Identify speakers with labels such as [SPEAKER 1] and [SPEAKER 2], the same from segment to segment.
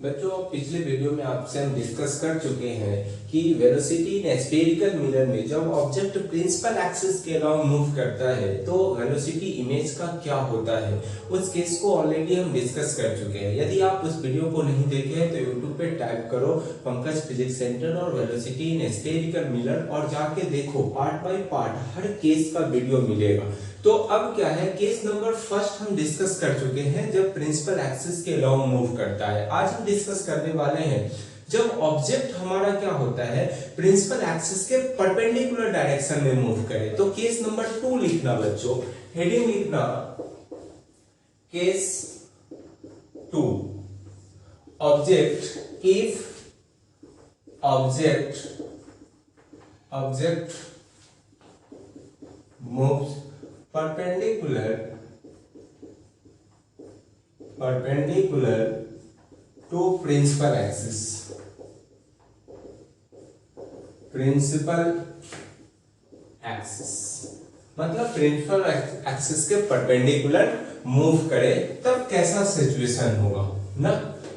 [SPEAKER 1] बच्चों पिछले वीडियो में आपसे हम डिस्कस कर चुके हैं कि वेलोसिटी इन स्फेरिकल मिरर में जब ऑब्जेक्ट प्रिंसिपल एक्सिस के अराउंड मूव करता है तो वेलोसिटी इमेज का क्या होता है, उस केस को ऑलरेडी हम डिस्कस कर चुके हैं। यदि आप उस वीडियो को नहीं देखे हैं तो यूट्यूब पे टाइप करो पंकज फिजिक्स सेंटर और वेलोसिटी इन स्फेरिकल मिरर और जाके देखो, part by part her case का वीडियो मिलेगा। तो अब क्या है, केस नंबर फर्स्ट हम डिस्कस कर चुके हैं जब प्रिंसिपल एक्सिस के अराउंड मूव करता है। आज हम डिस्कस करने वाले हैं जब ऑब्जेक्ट हमारा क्या होता है, प्रिंसिपल एक्सिस के परपेंडिकुलर डायरेक्शन में मूव करे। तो केस नंबर 2 लिखना बच्चों, हेडिंग लिखना case 2। Object if object moves perpendicular to principal axis मतलब प्रिंसिपल एक्सिस के परपेंडिकुलर मूव करे तब कैसा सिचुएशन होगा ना।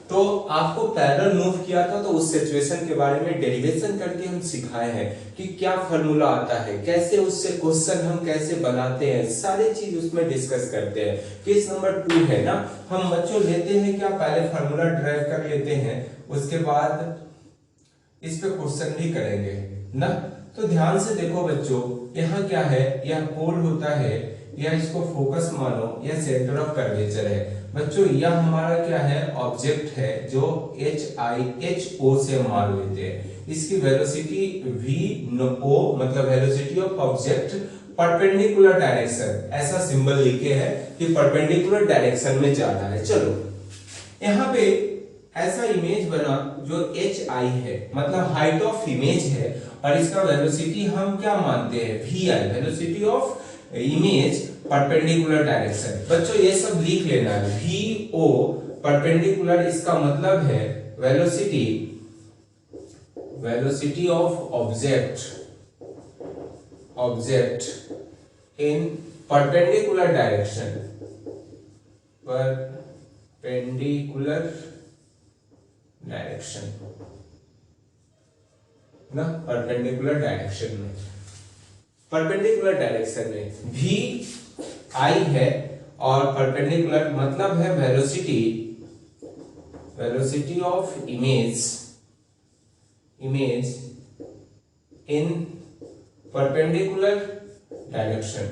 [SPEAKER 1] तो आपको पैरेलल मूव किया था तो उस सिचुएशन के बारे में डेरिवेशन करके हम सिखाए हैं कि क्या फार्मूला आता है, कैसे उससे क्वेश्चन हम कैसे बनाते हैं, सारी चीज उसमें डिस्कस करते हैं। केस नंबर 2 है ना, हम बच्चों लेते हैं क्या, पहले फार्मूला ड्राइव कर लेते हैं, उसके बाद इस पे क्वेश्चन भी करेंगे ना। तो ध्यान से देखो बच्चों, यहाँ क्या है, यह पोल होता है या इसको फोकस मानो या सेंटर ऑफ कर्वेचर है। बच्चों यह हमारा क्या है, ऑब्जेक्ट है जो HO से मान लेते हैं। इसकी वेलोसिटी VO मतलब velocity of object perpendicular direction, ऐसा सिंबल लिखे है कि परपेंडिकुलर डायरेक्शन में जाना है। चलो यहाँ पे ऐसा इमेज बना जो HI है, मतलब हाइट ऑफ इमेज है, और इसका वेलोसिटी हम क्या मानते हैं, VI, velocity of image perpendicular direction. बच्चों ये सब लिख लेना है, VO परपेंडिकुलर, इसका मतलब है velocity of object in perpendicular direction ना, परपेंडिकुलर डायरेक्शन में भी I है और परपेंडिकुलर मतलब है velocity of image in perpendicular direction.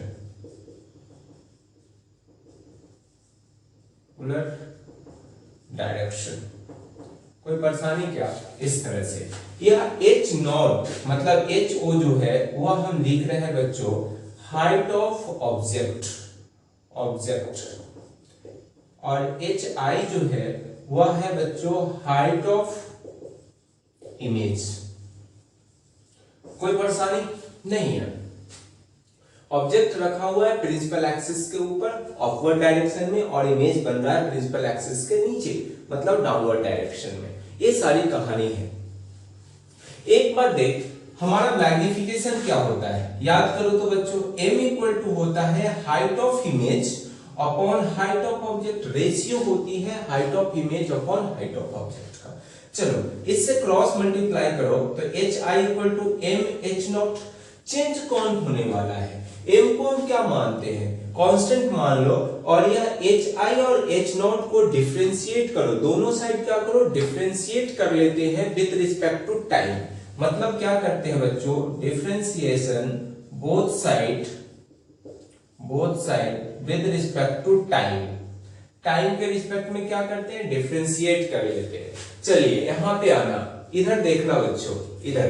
[SPEAKER 1] कोई परेशानी क्या, इस तरह से यह H0 मतलब HO जो है वह हम लिख रहे हैं बच्चों हाइट ऑफ ऑब्जेक्ट, और HI जो है वह है बच्चों हाइट ऑफ इमेज। कोई परेशानी नहीं है। ऑब्जेक्ट रखा हुआ है प्रिंसिपल एक्सिस के ऊपर अपवर्ड डायरेक्शन में और इमेज बन रहा है प्रिंसिपल एक्सिस के नीचे मतलब डाउनवर्ड डायरेक्शन में। ये सारी कहानी है। एक बार देख, हमारा मैग्निफिकेशन क्या होता है, याद करो तो बच्चों m इक्वल टू होता है height of image upon height of object, ratio होती है height of image upon height of object का। चलो इससे क्रॉस मल्टीप्लाई करो तो HI equal to MH0। Change कौन होने वाला है, m को हम क्या मानते हैं, कांस्टेंट मान लो, और यह HI और H0 को डिफरेंशिएट करो, दोनों साइड क्या करो, डिफरेंशिएट कर लेते हैं विद रिस्पेक्ट टू टाइम। मतलब क्या करते हैं बच्चों, differentiation both side with respect to time के रिस्पेक्ट में क्या करते हैं, डिफरेंशिएट कर लेते हैं। चलिए यहाँ पे आना, इधर देखना बच्चों, इधर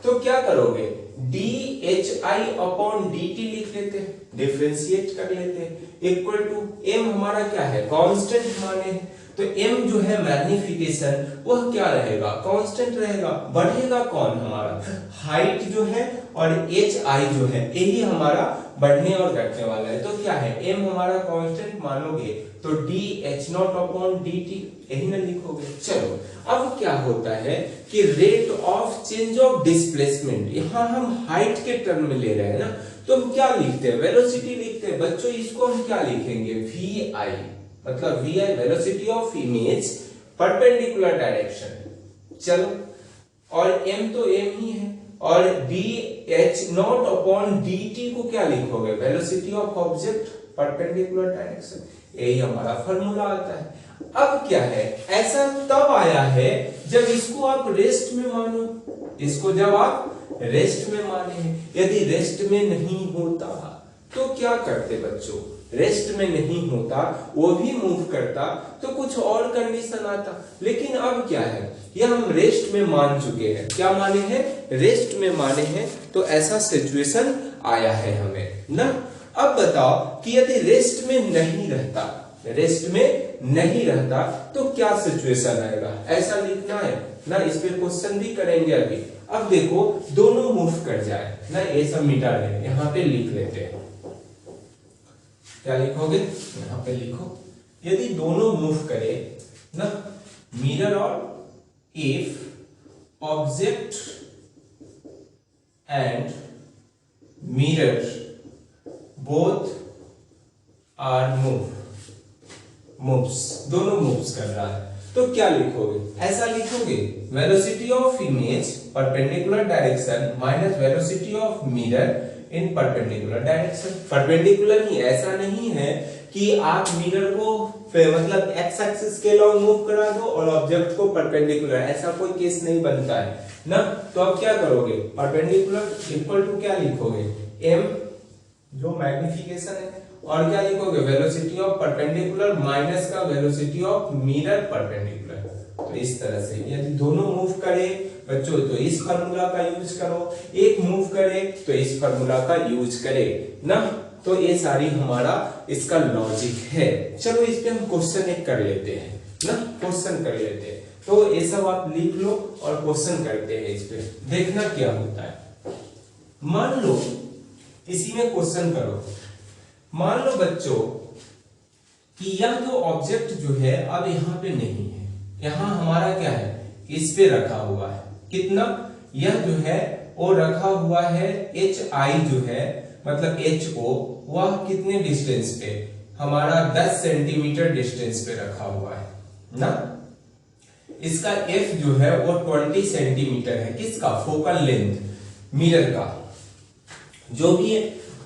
[SPEAKER 1] तो क्या करोगे, DHI अपॉन DT लिख लेते हैं, डिफरेंशिएट कर लेते हैं, इक्वल टू m हमारा क्या है, कांस्टेंट माने, तो m जो है मैग्निफिकेशन वह क्या रहेगा, कांस्टेंट रहेगा। बढ़ेगा कौन, हमारा हाइट जो है, और HI जो है यही हमारा बढ़ने और घटने वाला है। तो क्या है, m हमारा कांस्टेंट मानोगे तो DH0 अपॉन DT यही ना लिखोगे। चलो अब क्या होता है कि rate of change of displacement, यहां हम हाइट के टर्म में ले रहे हैं ना, तो हम क्या लिखते हैं, वेलोसिटी लिखते हैं। बच्चों इसको हम क्या लिखेंगे, VI, मतलब VI velocity of image perpendicular direction. चलो, और m तो m ही है, और dh अपॉन dt को क्या लिखोगे, velocity of object perpendicular direction. यही हमारा फॉर्मूला आता है। अब क्या है, ऐसा तब आया है जब इसको आप रेस्ट में मानो, इसको जब आप रेस्ट में माने हैं। यदि रेस्ट में नहीं होता तो क्या करते बच्चों, रेस्ट में नहीं होता, वो भी मूव करता तो कुछ और कंडीशन आता। लेकिन अब क्या है, यह हम रेस्ट में मान चुके हैं। क्या माने हैं, रेस्ट में माने हैं, तो ऐसा सिचुएशन आया है हमें ना। अब बताओ कि यदि रेस्ट में नहीं रहता, रेस्ट में नहीं रहता तो क्या सिचुएशन आएगा, ऐसा लिखना है ना। इस पे क्वेश्चन भी करेंगे अभी। अब देखो दोनों मूव कर जाए ना, ये सब मिटा लें, यहाँ पे लिख लेते हैं। क्या लिखोगे, यहाँ पे लिखो, यदि दोनों मूव करे ना, मिरर और if object and mirror both are moves, दोनों मूव्स कर रहा है, तो क्या लिखोगे, ऐसा लिखोगे, velocity of image perpendicular direction minus velocity of mirror in perpendicular direction. Perpendicular ही, ऐसा नहीं है कि आप मिरर को मतलब एक्स एक्सिस के अलॉन्ग मूव करा दो और ऑब्जेक्ट को परपेंडिकुलर, ऐसा कोई केस नहीं बनता है ना। तो अब क्या करोगे, परपेंडिकुलर इक्वल टू क्या लिखोगे, m जो मैग्निफिकेशन है, और क्या लिखोगे, वेलोसिटी ऑफ परपेंडिकुलर माइनस का वेलोसिटी ऑफ मिरर परपेंडिकुलर। तो इस तरह से यदि दोनों मूव करे बच्चों तो इस फार्मूला का यूज करो, एक मूव करे तो इस फार्मूला का यूज करे ना। तो ये सारी हमारा इसका लॉजिक है। चलो इस पे हम क्वेश्चन एक कर लेते हैं ना, क्वेश्चन कर लेते हैं। तो ये सब आप लिख लो और क्वेश्चन करते हैं, इस पे देखना क्या होता है। मान लो इसी में क्वेश्चन करो, मान लो बच्चों कि यह जो ऑब्जेक्ट जो है अब यहाँ पे नहीं है, यहाँ हमारा क्या है, इस पे रखा हुआ है, कितना, यह जो है वो रखा हुआ है HI जो है मतलब HO, वह कितने डिस्टेंस पे, हमारा 10 सेंटीमीटर डिस्टेंस पे रखा हुआ है ना। इसका F जो है वो 20 सेंटीमीटर है, किसका, फोकल लेंथ मिरर का, जो भी है।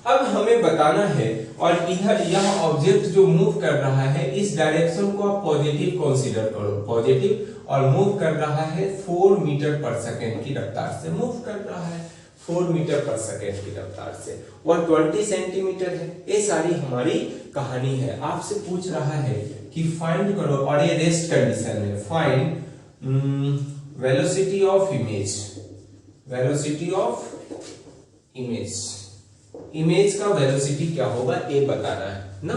[SPEAKER 1] अब हमें बताना है, और इधर यह ऑब्जेक्ट जो मूव कर रहा है इस डायरेक्शन को आप पॉजिटिव कंसीडर करो, पॉजिटिव, और मूव कर रहा है 4 मीटर पर सेकेंड की रफ्तार से मूव कर रहा है, 4 मीटर पर सेकेंड की रफ्तार से, वह 20 सेंटीमीटर है। ये सारी हमारी कहानी है। आपसे पूछ रहा है कि फाइंड करो, और ये रेस्ट कंडीशन है, find velocity of image, velocity of image, image का वेलोसिटी क्या होगा ये बताना है ना।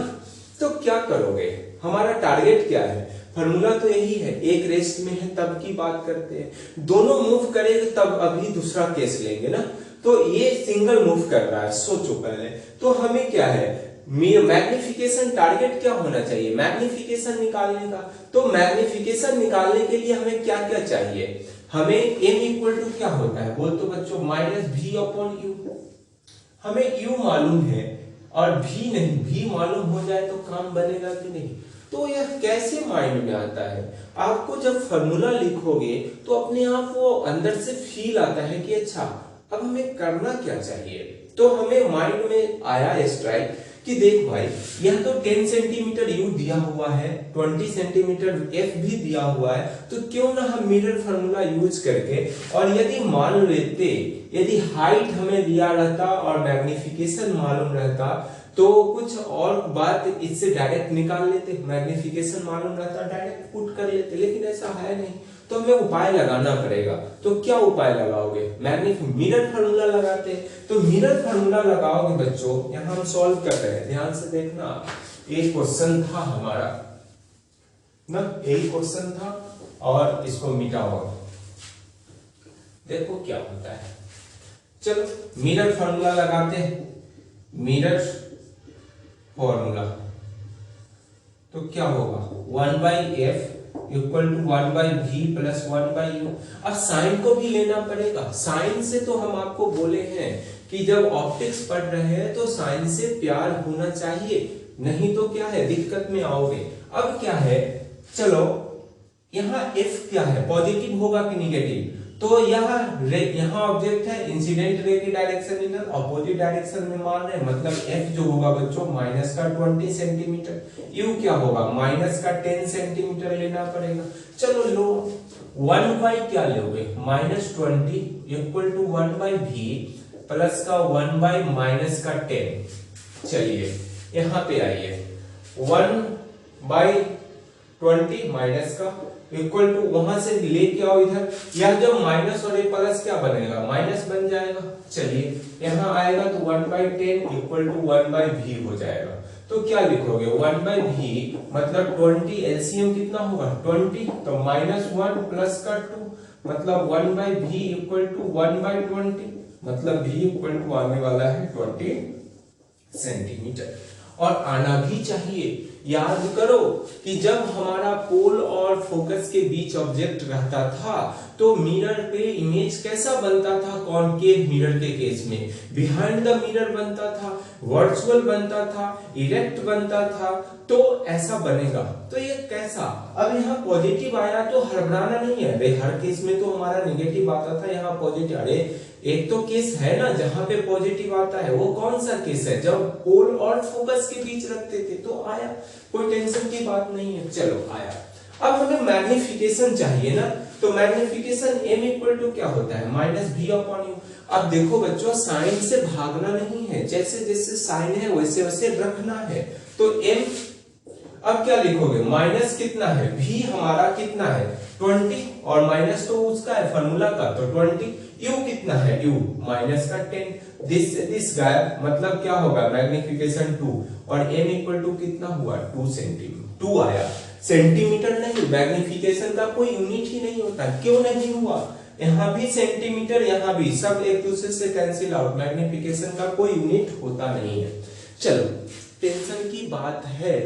[SPEAKER 1] तो क्या करोगे, हमारा टारगेट क्या है, फॉर्मूला तो यही है, एक रेस्ट में है तब की बात करते हैं, दोनों मूव करेंगे तब अभी दूसरा केस लेंगे ना। तो ये सिंगल मूव कर रहा है, सोचो पहले, तो हमें क्या है, मैग्निफिकेशन, टारगेट क्या होना चाहिए, मैग्निफिकेशन निकालने का। तो मैग्निफिकेशन निकालने के लिए हमें क्या क्या चाहिए, हमें m इक्वल टू क्या होता है, बोल तो बच्चों, माइनस v अपॉन यू। हमें u मालूम है और v नहीं, v मालूम हो जाए तो काम बनेगा कि नहीं। तो यह कैसे माइंड में आता है, आपको जब फॉर्मूला लिखोगे तो अपने आप वो अंदर से फील आता है कि अच्छा अब हमें करना क्या चाहिए। तो हमें माइंड में आया स्ट्राइक कि देख भाई, यह तो 10 सेंटीमीटर u दिया हुआ है, 20 सेंटीमीटर f भी दिया हुआ है, तो क्यों ना हम मिरर फार्मूला यूज करके, और यदि मान लेते, यदि हाइट हमें दिया रहता और मैग्निफिकेशन मालूम रहता तो कुछ और बात इससे डायरेक्ट निकाल लेते, मैग्निफिकेशन मालूम रहता डायरेक्ट पुट कर लेते, लेकिन ऐसा है नहीं, तो हमें उपाय लगाना पड़ेगा। तो क्या उपाय लगाओगे, मिरर फार्मूला लगाते हैं। तो मिरर फार्मूला लगाओगे बच्चों, यहाँ हम सॉल्व कर रहे हैं, ध्यान से देखना, एक क्वेश्चन था हमारा ना, यही क्वेश्चन था, और इसको मिटाओ, देखो क्या होता है। चलो मिरर फार्मूला लगाते हैं, मिरर फॉर्मूला, तो क्या होगा, 1/f equal to 1/v plus 1/u। अब साइन को भी लेना पड़ेगा, साइन से तो हम आपको बोले हैं कि जब ऑप्टिक्स पढ़ रहे हैं तो साइन से प्यार होना चाहिए, नहीं तो क्या है दिक्कत में आओगे। अब क्या है, चलो यहाँ एफ क्या है, पॉजिटिव होगा कि निगेटिव, तो यहाँ ऑब्जेक्ट है, इंसिडेंट रे की डायरेक्शन इधर अपोजिट डायरेक्शन में मान रहे हैं, मतलब एफ जो होगा बच्चों माइनस का 20 सेंटीमीटर, यू क्या होगा माइनस का 10 सेंटीमीटर लेना पड़ेगा। चलो लो 1 बाई क्या लोगे -20 equal to 1 by V plus का 1 बाई माइनस का 10। चलिए यहाँ पे आइए 1 बाई 20 माइनस का इक्वल टू वहां से लेके आओ इधर, यह जब माइनस और प्लस क्या बनेगा माइनस बन जाएगा। चलिए यहाँ आएगा तो 1 by 10 equal to 1 by V हो जाएगा। तो क्या लिखोगे 1 बाई वी मतलब 20 एलसीएम कितना होगा 20, तो -1 प्लस का 2 मतलब 1 by V equal to 1 by 20 मतलब v इक्वल टू आने वाला है 20 सेंटीमीटर। और आना भी चाहिए, याद करो कि जब हमारा पोल और फोकस के बीच ऑब्जेक्ट रहता था तो मिरर पे इमेज कैसा बनता था, कॉनकेव मिरर के केस में बिहाइंड द मिरर बनता था, वर्चुअल बनता था, इरेक्ट बनता था, तो ऐसा बनेगा। तो ये कैसा, अब यहाँ पॉजिटिव आया तो हड़बड़ाना नहीं है, अरे हर केस में तो हमारा नेगेटिव आता था, यहाँ पॉजिटिव, अरे एक तो केस है ना जहां पे पॉजिटिव आता है, वो कौन सा केस है जब पोल और फोकस के बीच रखते थे तो आया, कोई टेंशन की बात नहीं है। चलो आया, अब हमें मैग्निफिकेशन चाहिए ना, तो मैग्निफिकेशन m इक्वल टू क्या होता है -v/u। अब देखो बच्चों साइन से भागना नहीं है, जैसे जैसे साइन है वैसे वैसे रखना है। तो m अब क्या लिखोगे माइनस कितना है v हमारा कितना है 20 और माइनस तो उसका है फॉर्मूला का तो 20, u कितना है u माइनस का 10, दिस गाय मतलब क्या होगा मैग्निफिकेशन 2 और m इक्वल टू कितना हुआ 2 सेंटीमीटर, 2 आया सेंटीमीटर नहीं, मैग्निफिकेशन का कोई यूनिट ही नहीं होता, क्यों नहीं हुआ, यहाँ भी सेंटीमीटर यहाँ भी सब एक दूसरे से कैंसिल आउट, मैग्निफिकेशन का कोई यूनिट होता नहीं है। चलो टेंशन की बात है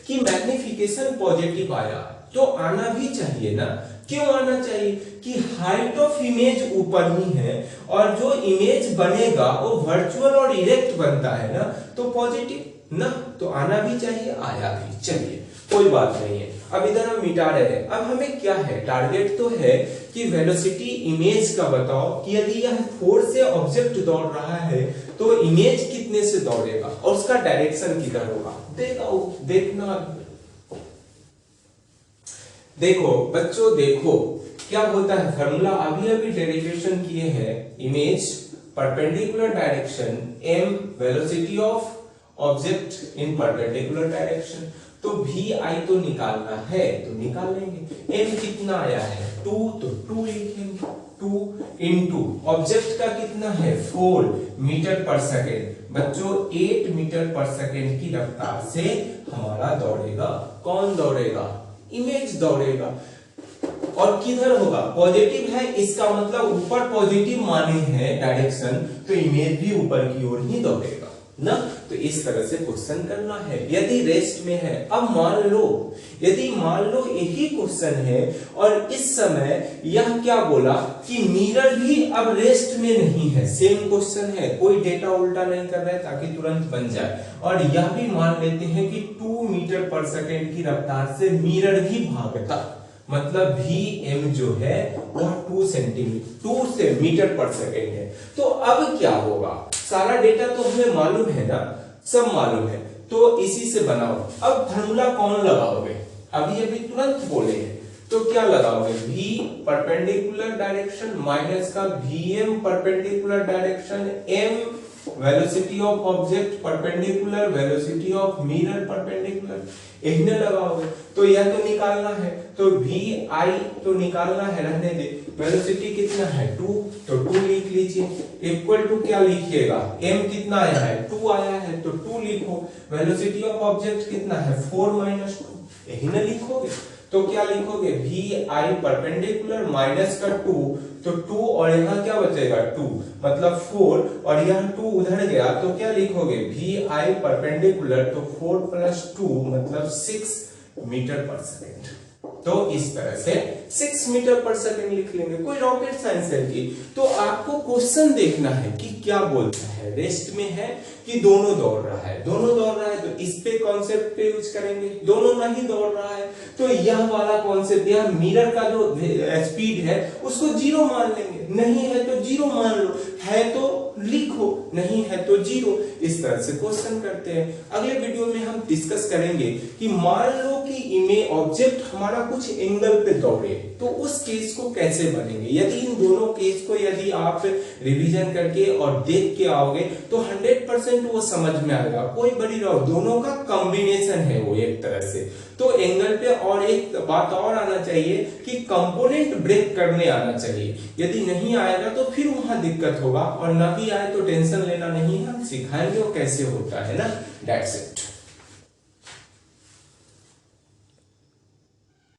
[SPEAKER 1] कि मैग्निफिकेशन पॉजिटिव आया तो आना भी चाहिए ना, क्यों आना चाहिए कि हाइट ऑफ इमेज ऊपर ही है और जो इमेज बनेगा वो वर्चुअल और इरेक्ट बनता है ना, तो पॉजिटिव ना, तो आना भी चाहिए, आया भी। चलिए कोई बात नहीं है, अब इधर हम मिटा रहे हैं। अब हमें क्या है, टारगेट तो है कि वेलोसिटी इमेज का बताओ कि यदि यह फोर्स से ऑब्जेक्ट दौड़ रहा है तो इमेज कितने से दौड़ेगा और उसका डायरेक्शन किधर होगा, देखना। देखो बच्चों देखो क्या होता है, फार्मूला अभी अभी डेरिवेशन किए हैं, image perpendicular direction m velocity of object in perpendicular direction, तो vi तो निकालना है तो निकाल लेंगे। m कितना आया है 2 तो 2 लिखेंगे, 2 इंटू ऑब्जेक्ट का कितना है 4 मीटर पर सेकेंड, बच्चों 8 मीटर पर सेकेंड की रफ्तार से हमारा दौड़ेगा, कौन दौड़ेगा इमेज दौड़ेगा, और किधर होगा पॉजिटिव है, इसका मतलब ऊपर पॉजिटिव माने हैं डायरेक्शन, तो इमेज भी ऊपर की ओर ही दौड़ेगा ना। तो इस तरह से क्वेश्चन करना है यदि रेस्ट में है। अब मान लो यही क्वेश्चन है और इस समय यह क्या बोला कि मिरर भी अब रेस्ट में नहीं है, सेम क्वेश्चन है, कोई डेटा उल्टा नहीं कर रहा है ताकि तुरंत बन जाए, और यह भी मान लेते हैं कि 2 मीटर पर सेकेंड की रफ्तार से मिरर भी भागता, मतलब Vm जो है वह 2 सेंटीमीटर 2 से मीटर पर सेकेंड है। तो अब क्या होगा, सारा डेटा तो हमें मालूम है ना, सब मालूम है, तो इसी से बनाओ। अब फॉर्मूला कौन लगाओगे, अभी तुरंत बोले हैं, तो क्या लगाओगे v परपेंडिकुलर डायरेक्शन माइनस का Vm perpendicular direction m velocity of object perpendicular velocity of mirror perpendicular, इन्हें लगाओगे तो यह तो निकालना है, तो vi तो निकालना है, रहने दे, वेलोसिटी कितना है 2 तो 2 लिख लीजिए, इक्वल टू क्या लिखिएगा m कितना आया है 2 आया है तो 2 लिखो, वेलोसिटी ऑफ ऑब्जेक्ट कितना है 4 माइनस 2, यही ना लिखोगे, तो क्या लिखोगे vi परपेंडिकुलर माइनस का 2 तो 2 और यहाँ क्या बचेगा 2 मतलब 4 और यहाँ 2 उधर गया तो क्या लिखोगे vi परपेंडिकुलर तो 4 प्लस 2 मतलब 6 मीटर पर सेकेंड। तो इस तरह से 6 मीटर पर सेकंड लिख लेंगे, कोई रॉकेट साइंस है की। तो आपको क्वेश्चन देखना है कि क्या बोलता है, रेस्ट में है कि दोनों दौड़ रहा है। दोनों दौड़ रहा है तो इस पे कॉन्सेप्ट पे यूज करेंगे, दोनों नहीं दौड़ रहा है तो यह वाला कॉन्सेप्ट, यह मिरर का जो स्पीड है उसको 0 मान लेंगे, नहीं है तो 0 मान लो, है तो लिखो, नहीं है तो 0। इस तरह से क्वेश्चन करते हैं। अगले वीडियो में हम डिस्कस करेंगे कि मान लो कि इमेज ऑब्जेक्ट हमारा कुछ एंगल पे दौड़े तो उस केस को कैसे बनेंगे। यदि इन दोनों केस को यदि आप रिवीजन करके और देख के आओगे तो 100% वो समझ में आएगा। कोई बड़ी दोनों का कॉम्बिनेशन है वो एक तरह से। तो एंगल पे और एक बात और आना चाहिए कि कंपोनेंट ब्रेक करने आना चाहिए। यदि नहीं आएगा तो फिर वहां दिक्कत होगा, और ना भी आए तो टेंशन लेना नहीं है, हम सिखाएंगे वो कैसे होता है ना। That's it.